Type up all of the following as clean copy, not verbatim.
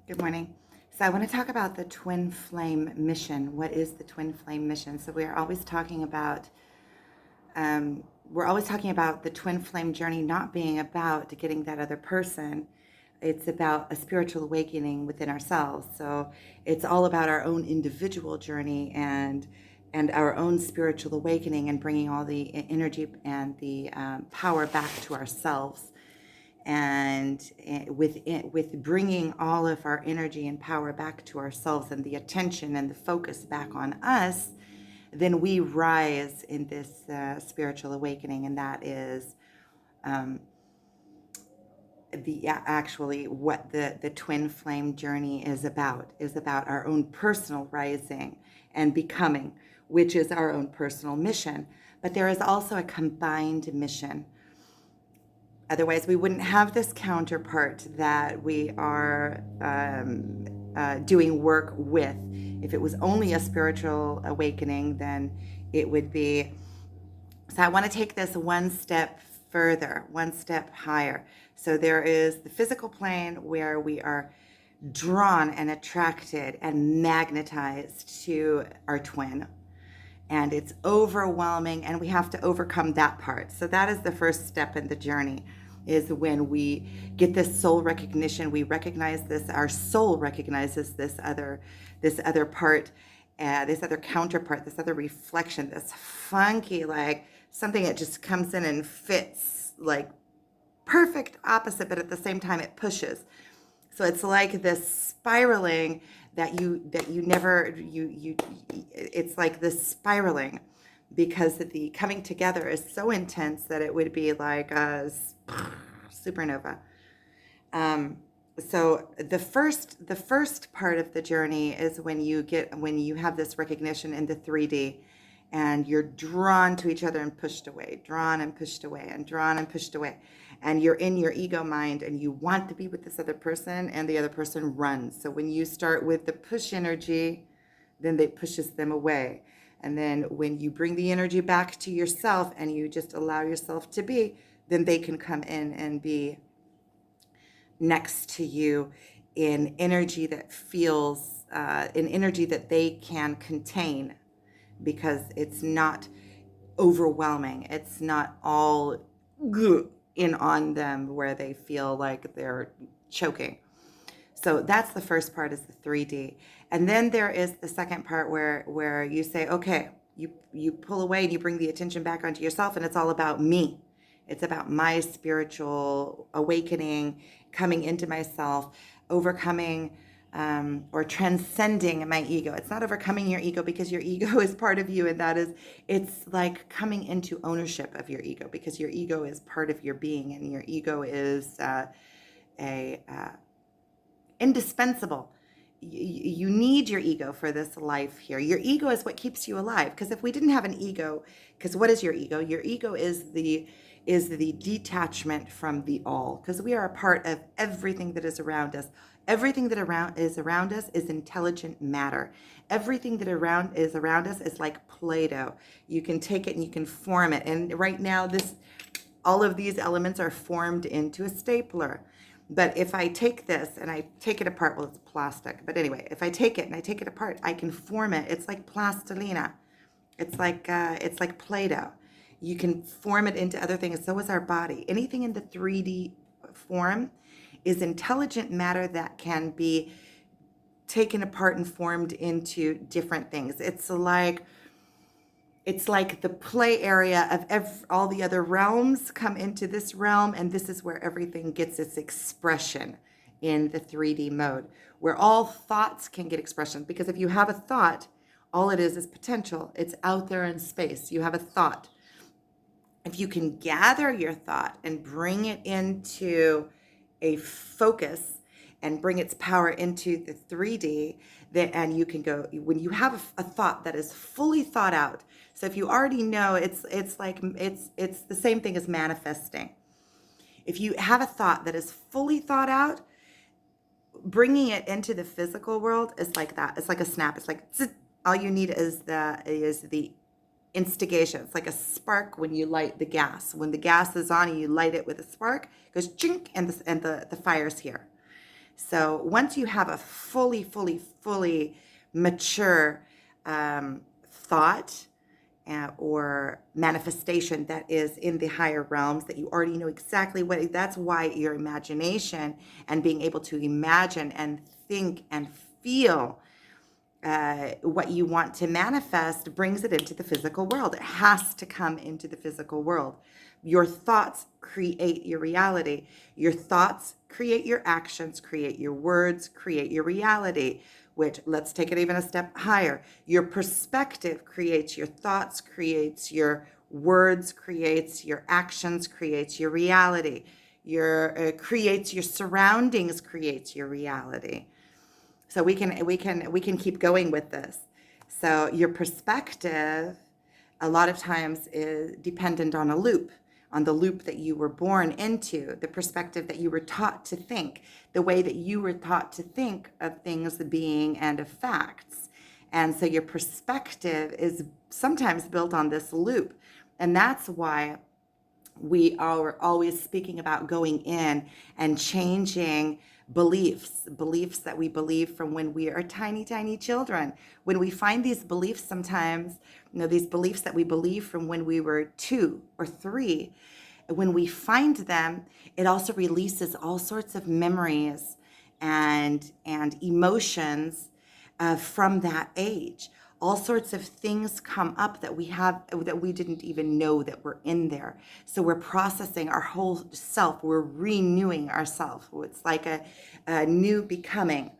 Good morning. So I want to talk about the twin flame mission. What is the twin flame mission? So we're always talking about the twin flame journey not being about getting that other person. It's about a spiritual awakening within ourselves. So it's all about our own individual journey and our own spiritual awakening and bringing all the energy and the power back to ourselves and with bringing all of our energy and power back to ourselves and the attention and the focus back on us, then we rise in this spiritual awakening, and that is the actually what the twin flame journey is about our own personal rising and becoming, which is our own personal mission. But there is also a combined mission. Otherwise, we wouldn't have this counterpart that we are doing work with. If it was only a spiritual awakening, then it would be. So I want to take this one step further, one step higher. So there is the physical plane where we are drawn and attracted and magnetized to our twin, and it's overwhelming, and we have to overcome that part. So that is the first step in the journey, is when we get this soul recognition. We recognize this, our soul recognizes this other part, this other counterpart, this other reflection, this funky, like something that just comes in and fits like perfect opposite, but at the same time it pushes. So it's like this spiraling that you never you it's like this spiraling, because the coming together is so intense that it would be like a supernova. Um, so the first part of the journey is when you have this recognition in the 3D, and you're drawn to each other and pushed away, drawn and pushed away, and drawn and pushed away. And you're in your ego mind and you want to be with this other person, and the other person runs. So when you start with the push energy, then it pushes them away. And then when you bring the energy back to yourself and you just allow yourself to be, then they can come in and be next to you in energy that feels, in energy that they can contain, because it's not overwhelming. It's not all in on them where they feel like they're choking. So that's the first part, is the 3D. And then there is the second part where you say, okay, you pull away and you bring the attention back onto yourself, and it's all about me. It's about my spiritual awakening, coming into myself, overcoming or transcending my ego. It's not overcoming your ego, because your ego is part of you, and it's like coming into ownership of your ego, because your ego is part of your being, and your ego is a indispensable. You need your ego for this life here. Your ego is what keeps you alive. Because if we didn't have an ego, because what is your ego? Your ego is the detachment from the all. Because we are a part of everything that is around us. Everything that is around us is intelligent matter. Everything that is around us is like Play-Doh. You can take it and you can form it. And right now, all of these elements are formed into a stapler. But if I take this and I take it apart, well, it's plastic. But anyway, if I take it and I take it apart, I can form it. It's like plastilina. It's like Play-Doh. You can form it into other things. So is our body. Anything in the 3D form is intelligent matter that can be taken apart and formed into different things. It's like the play area of all the other realms come into this realm, and this is where everything gets its expression in the 3D mode, where all thoughts can get expression. Because if you have a thought, all it is potential. It's out there in space. You have a thought. If you can gather your thought and bring it into a focus and bring its power into the 3D, and you can go, when you have a thought that is fully thought out. So if you already know, it's the same thing as manifesting. If you have a thought that is fully thought out, bringing it into the physical world is like that. It's like a snap. It's like all you need is the instigation. It's like a spark when you light the gas. When the gas is on and you light it with a spark, it goes chink, and the fire's here. So once you have a fully mature thought or manifestation that is in the higher realms, that you already know exactly what, that's why your imagination and being able to imagine and think and feel what you want to manifest brings it into the physical world. It has to come into the physical world. Your thoughts create your reality. Your thoughts create your actions, create your words, create your reality, which, let's take it even a step higher. Your perspective creates your thoughts, creates your words, creates your actions, creates your reality. Your creates your surroundings, creates your reality. So we can keep going with this. So your perspective a lot of times is dependent on the loop that you were born into, the perspective that you were taught to think, the way that you were taught to think of things being and of facts. And so your perspective is sometimes built on this loop. And that's why we are always speaking about going in and changing beliefs that we believe from when we are tiny children. When we find these beliefs sometimes, these beliefs that we believe from when we were 2 or 3, when we find them, it also releases all sorts of memories and emotions from that age. All sorts of things come up that we didn't even know that were in there. So we're processing our whole self. We're renewing ourselves. It's like a new becoming.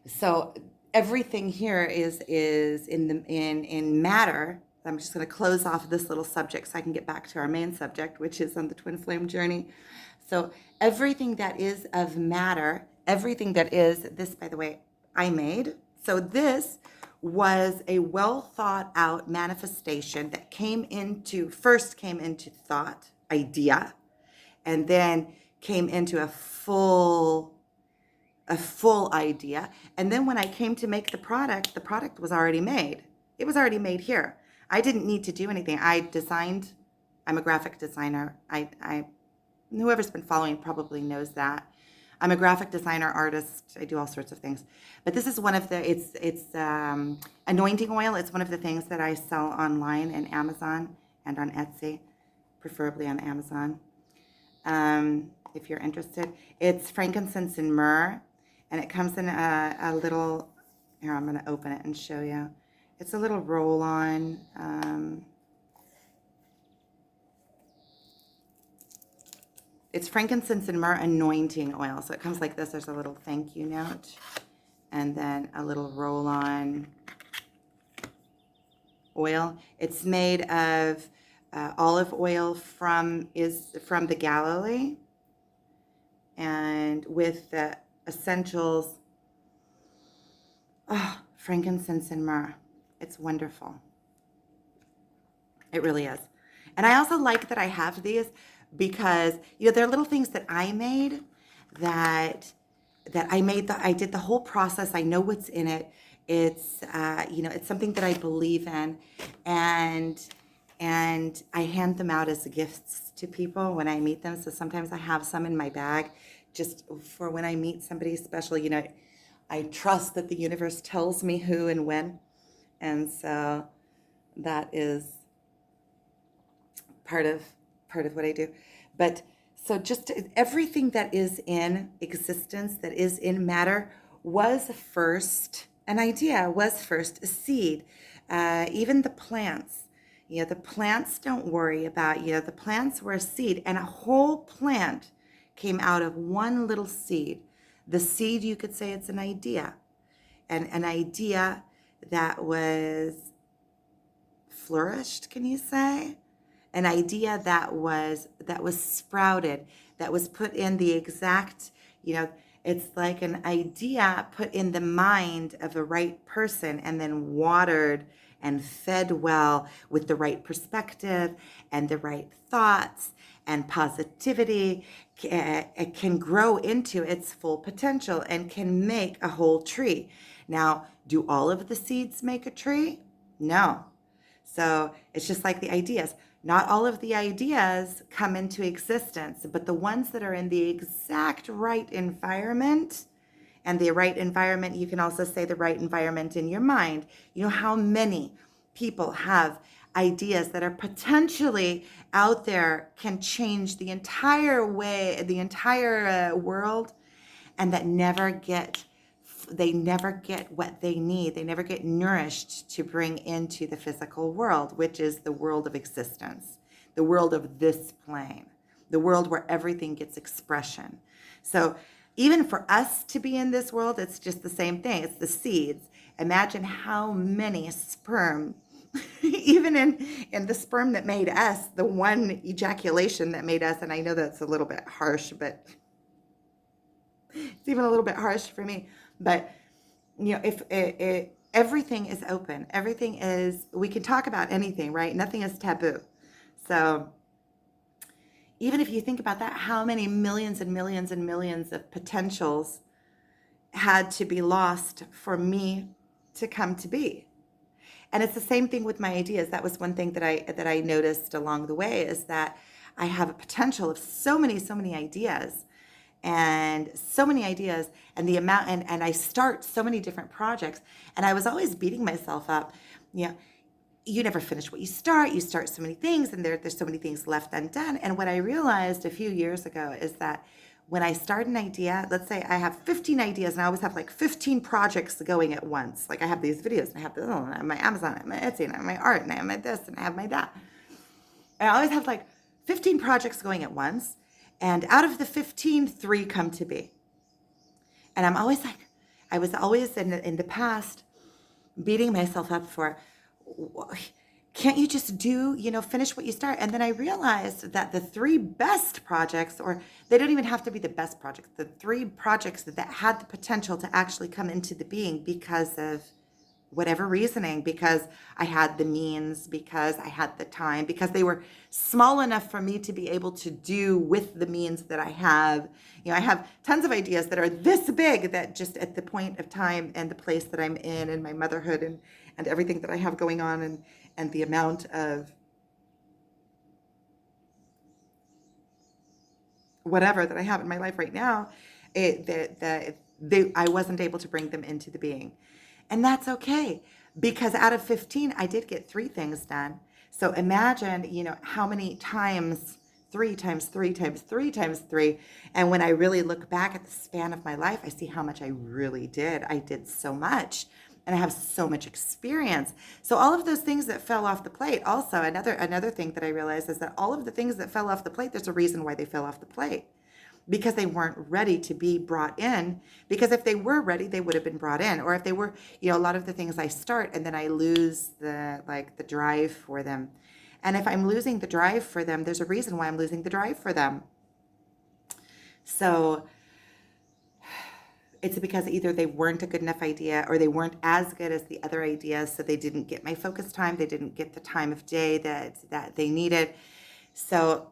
So everything here is in matter. I'm just going to close off this little subject so I can get back to our main subject, which is on the twin flame journey. So everything that is of matter, everything that is, this, by the way, I made. So this was a well thought out manifestation that first came into thought, idea, and then came into a full idea. And then when I came to make the product was already made. It was already made here. I didn't need to do anything. I'm a graphic designer. Whoever's been following probably knows that. I'm a graphic designer, artist. I do all sorts of things. But this is one of it's anointing oil. It's one of the things that I sell online in Amazon and on Etsy, preferably on Amazon. If you're interested, it's frankincense and myrrh, and it comes in a little, here, I'm going to open it and show you. It's a little roll-on. It's frankincense and myrrh anointing oil. So it comes like this. There's a little thank you note, and then a little roll-on oil. It's made of olive oil from the Galilee, and with the essentials, frankincense and myrrh. It's wonderful. It really is. And I also like that I have these because, they're little things that I made that I did the whole process. I know what's in it. It's, it's something that I believe in, and I hand them out as gifts to people when I meet them. So sometimes I have some in my bag just for when I meet somebody special. I trust that the universe tells me who and when. And so that is part of what I do. But so just everything that is in existence, that is in matter, was first an idea, was first a seed. Even the plants, the plants don't worry about, the plants were a seed, and a whole plant came out of one little seed. The seed, you could say it's an idea, and an idea that was flourished, can you say? An idea that was sprouted, that was put in the exact, it's like an idea put in the mind of the right person and then watered and fed well with the right perspective and the right thoughts and positivity. It can grow into its full potential and can make a whole tree. Now, do all of the seeds make a tree? No. So it's just like the ideas. Not all of the ideas come into existence, but the ones that are in the exact right environment, and the right environment, you can also say the right environment in your mind. You know how many people have ideas that are potentially out there, can change the entire way, the entire world, and that they never get what they need. They never get nourished to bring into the physical world, which is the world of existence, the world of this plane, the world where everything gets expression. So even for us to be in this world, it's just the same thing. It's the seeds. Imagine how many sperm, even in the sperm that made us, the one ejaculation that made us, and I know that's a little bit harsh, but it's even a little bit harsh for me. But if everything is open, everything is, we can talk about anything, right? Nothing is taboo. So even if you think about that, how many millions and millions and millions of potentials had to be lost for me to come to be? And it's the same thing with my ideas. That was one thing that I noticed along the way, is that I have a potential of so many ideas, and the amount, and I start so many different projects, and I was always beating myself up. You know, you never finish what you start. You start so many things, and there's so many things left undone. And what I realized a few years ago is that when I start an idea, let's say I have 15 ideas, and I always have like 15 projects going at once. Like I have these videos, and I have this, and I have my Amazon, and my Etsy, and I have my art, and I have my this, and I have my that. And I always have like 15 projects going at once. And out of the 15, 3 come to be. And I'm always like, I was always in the past beating myself up for, can't you just finish what you start? And then I realized that the 3 best projects, or they don't even have to be the best projects, the 3 projects that had the potential to actually come into the being because of whatever reasoning, because I had the means, because I had the time, because they were small enough for me to be able to do with the means that I have. I have tons of ideas that are this big, that just at the point of time and the place that I'm in, and my motherhood, and everything that I have going on, and the amount of whatever that I have in my life right now, I wasn't able to bring them into the being. And that's okay, because out of 15, I did get 3 things done. So imagine, how many times 3 times 3 times 3 times 3. And when I really look back at the span of my life, I see how much I really did. I did so much, and I have so much experience. So all of those things that fell off the plate, also another thing that I realized is that all of the things that fell off the plate, there's a reason why they fell off the plate. Because they weren't ready to be brought in. Because if they were ready, they would have been brought in. Or if they were, a lot of the things I start, and then I lose the drive for them. And if I'm losing the drive for them, there's a reason why I'm losing the drive for them. So it's because either they weren't a good enough idea, or they weren't as good as the other ideas, so they didn't get my focus time. They didn't get the time of day that they needed. So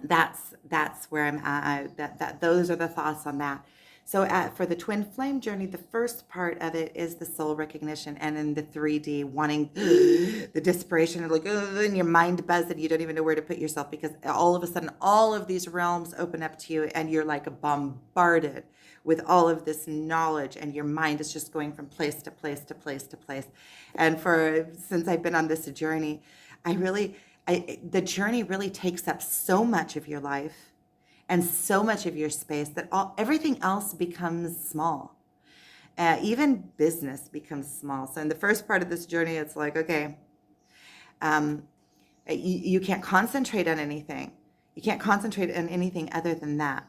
that's where I'm at. Those are the thoughts on that. So for the twin flame journey, the first part of it is the soul recognition, and in the 3D wanting the desperation, like in your mind buzz, and you don't even know where to put yourself, because all of a sudden all of these realms open up to you, and you're like bombarded with all of this knowledge, and your mind is just going from place to place to place to place. And since I've been on this journey, the journey really takes up so much of your life and so much of your space that everything else becomes small. Even business becomes small. So in the first part of this journey, it's like, okay, you can't concentrate on anything. You can't concentrate on anything other than that.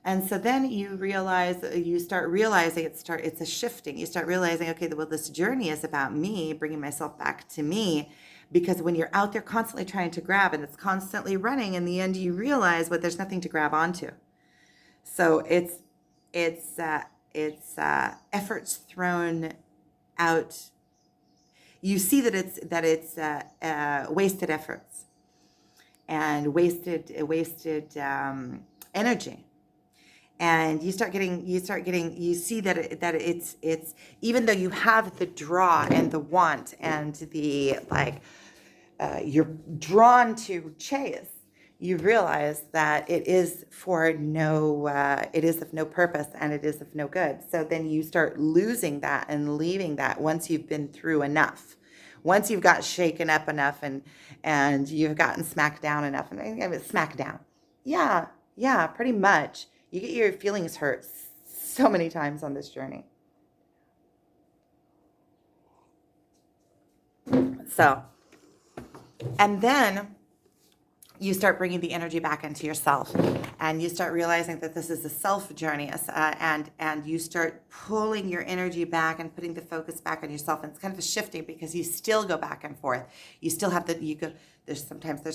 And so then you start realizing it's a shifting. You start realizing, okay, well, this journey is about me, bringing myself back to me. Because when you're out there constantly trying to grab, and it's constantly running, in the end you realize there's nothing to grab onto. So it's efforts thrown out. You see that it's wasted efforts and wasted energy. And you see that it's even though you have the draw and the want and the you're drawn to chase, you realize that it is it is of no purpose and it is of no good. So then you start losing that and leaving that once you've been through enough. Once you've got shaken up enough and you've gotten smacked down enough, and I mean, smacked down. Yeah, yeah, pretty much. You get your feelings hurt so many times on this journey. So, and then you start bringing the energy back into yourself, and you start realizing that this is a self journey, and you start pulling your energy back and putting the focus back on yourself. And it's kind of a shifting, because you still go back and forth. You still have there's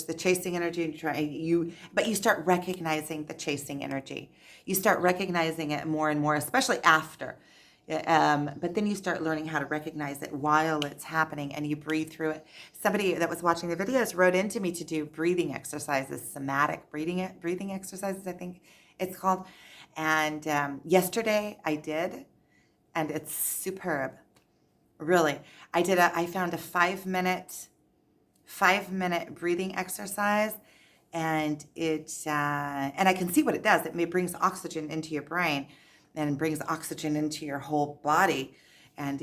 the chasing energy, and but you start recognizing the chasing energy. You start recognizing it more and more, especially after. But then you start learning how to recognize it while it's happening, and you breathe through it. Somebody that was watching the videos wrote into me to do breathing exercises, somatic breathing exercises, I think it's called. And yesterday I did, and it's superb. Really, I found a 5 minute breathing exercise, and and I can see what it does. It brings oxygen into your brain and brings oxygen into your whole body. And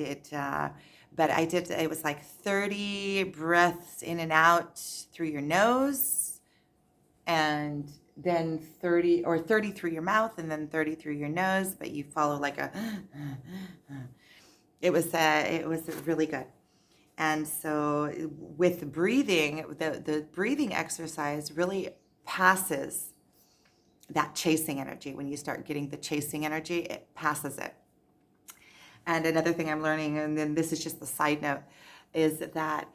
but it was like 30 breaths in and out through your nose, and then 30 through your mouth, and then 30 through your nose, but you follow like it was really good. And so with breathing, the breathing exercise really passes that chasing energy. When you start getting the chasing energy, it passes it. And another thing I'm learning, and then this is just the side note, is that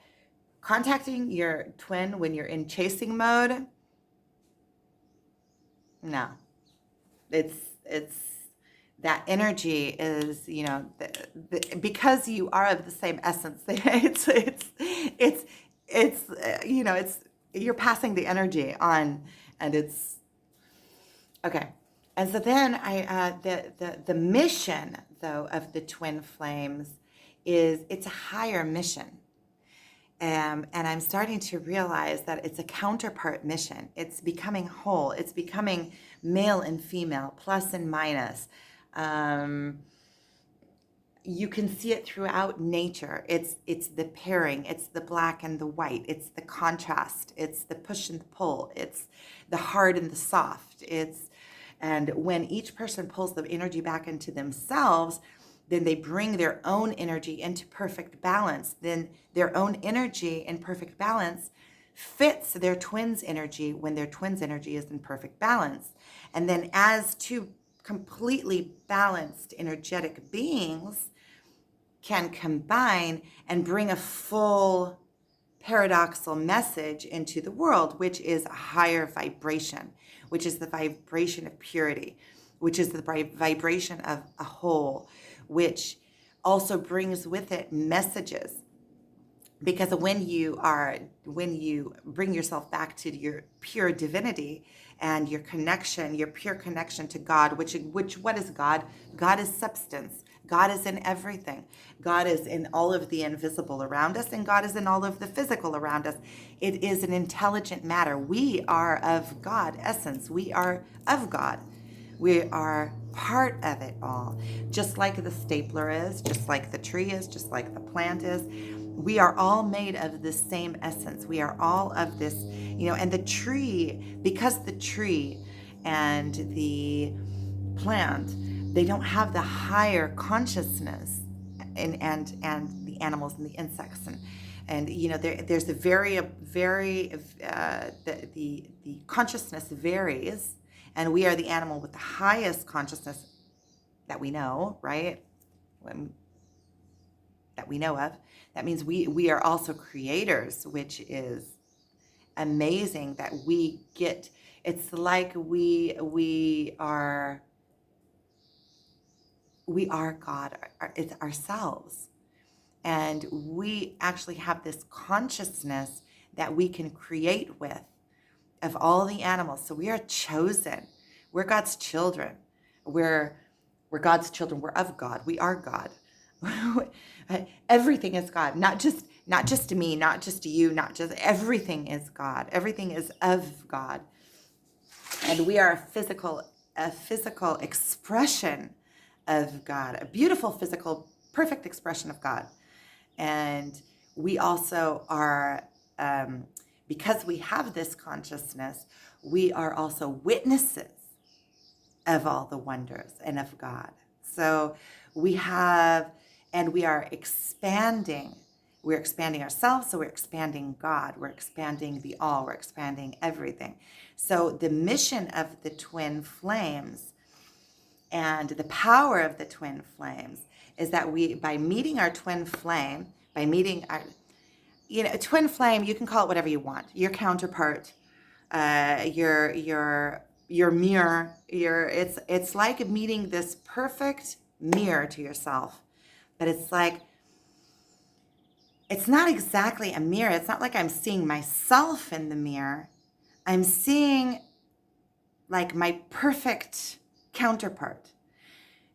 contacting your twin when you're in chasing mode, no, it's that energy is, because you are of the same essence. It's you're passing the energy on, and it's okay. And so then the mission, though, of the twin flames it's a higher mission. And I'm starting to realize that it's a counterpart mission. It's becoming whole. It's becoming male and female, plus and minus. You can see it throughout nature. It's the pairing. It's the black and the white. It's the contrast. It's the push and the pull. It's the hard and the soft. And when each person pulls the energy back into themselves, then they bring their own energy into perfect balance. Then their own energy in perfect balance fits their twin's energy when their twin's energy is in perfect balance. And then as two completely balanced energetic beings can combine and bring a full paradoxical message into the world, which is a higher vibration, which is the vibration of purity, which is the vibration of a whole, which also brings with it messages. Because when you bring yourself back to your pure divinity and your pure connection to God, which what is God? God is substance. God is in everything. God is in all of the invisible around us, and God is in all of the physical around us. It is an intelligent matter. We are of God essence. We are of God. We are part of it all. Just like the stapler is, just like the tree is, just like the plant is. We are all made of the same essence. We are all of this, and the tree, because the tree and the plant, they don't have the higher consciousness, and the animals and the insects, and there's a the consciousness varies, and we are the animal with the highest consciousness that we know, right? That we know of. That means we are also creators, which is amazing that we get. It's like we are God. It's ourselves, and we actually have this consciousness that we can create with of all the animals. So we are chosen. We're God's children. We're God's children. We're of God. We are God. Everything is God, not just not just me, not just you, not just, everything is God. Everything is of God. And we are a physical expression of God, a beautiful physical, perfect expression of God. And we also are, because we have this consciousness, we are also witnesses of all the wonders and of God. So we have, and we are expanding. We're expanding ourselves, so we're expanding God. We're expanding the all. We're expanding everything. So the mission of the twin flames and the power of the twin flames is that we, by meeting our twin flame, by meeting our, a twin flame, you can call it whatever you want. Your counterpart, your mirror, it's like meeting this perfect mirror to yourself. But it's like, it's not exactly a mirror. It's not like I'm seeing myself in the mirror. I'm seeing like my perfect counterpart,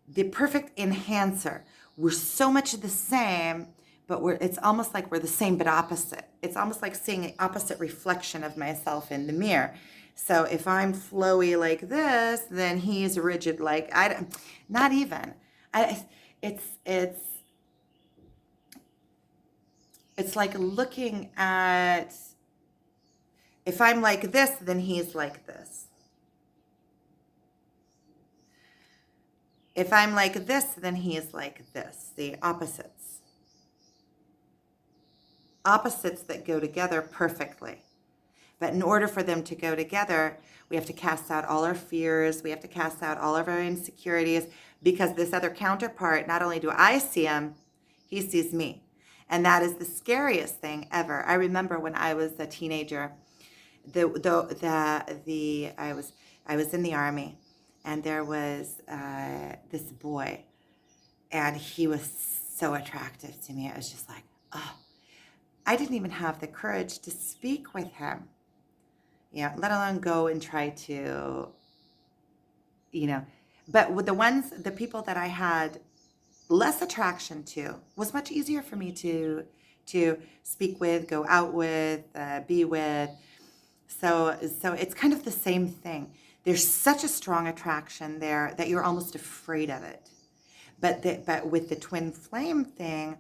the perfect enhancer. We're so much the same, but it's almost like we're the same but opposite. It's almost like seeing an opposite reflection of myself in the mirror. So if I'm flowy like this, then he's rigid like not even. It's like looking at, if I'm like this, then he's like this. If I'm like this, then he is like this. The opposites. Opposites that go together perfectly. But in order for them to go together, we have to cast out all our fears. We have to cast out all of our insecurities, because this other counterpart, not only do I see him, he sees me. And that is the scariest thing ever. I remember when I was a teenager, I was in the army, and there was this boy, and he was so attractive to me. It was just like, oh, I didn't even have the courage to speak with him, let alone go and try to, but with the people that I had less attraction to, was much easier for me to speak with, go out with, be with. So it's kind of the same thing. There's such a strong attraction there that you're almost afraid of it. But with the twin flame thing,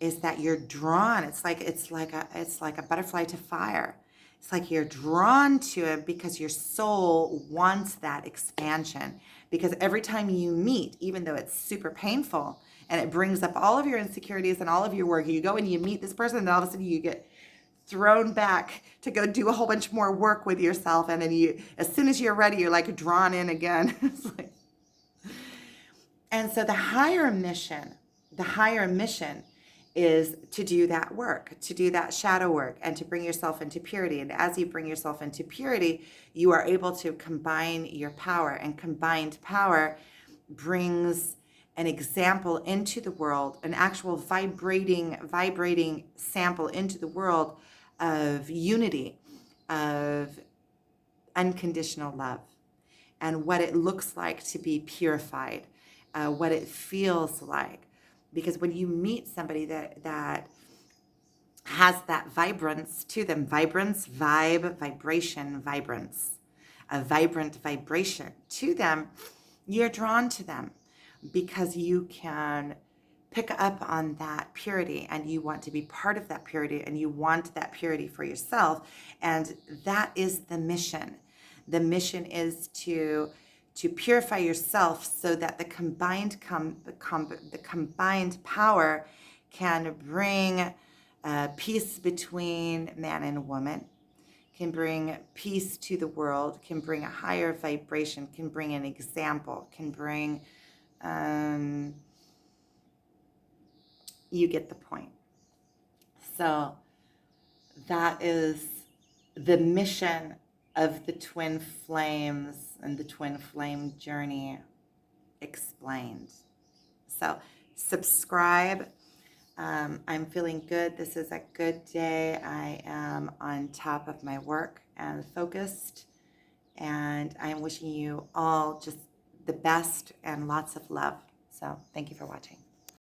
is that you're drawn. It's like a butterfly to fire. It's like you're drawn to it because your soul wants that expansion. Because every time you meet, even though it's super painful and it brings up all of your insecurities and all of your work, you go and you meet this person, and all of a sudden you get thrown back to go do a whole bunch more work with yourself, and then as soon as you're ready, you're like drawn in again. It's like, and so the higher mission is to do that work, to do that shadow work, and to bring yourself into purity. And as you bring yourself into purity, you are able to combine your power, and combined power brings an example into the world, an actual vibrating sample into the world of unity, of unconditional love, and what it looks like to be purified, what it feels like. Because when you meet somebody that has that vibrance to them, vibrance, vibration, vibrance, a vibrant vibration to them, you're drawn to them because you can pick up on that purity, and you want to be part of that purity, and you want that purity for yourself. And that is the mission. The mission is to purify yourself so that the combined power can bring peace between man and woman, can bring peace to the world, can bring a higher vibration, can bring an example, can bring, you get the point. So that is the mission of the twin flames and the twin flame journey explained. So subscribe. I'm feeling good. This is a good day. I am on top of my work and focused, and I am wishing you all just the best and lots of love. So thank you for watching.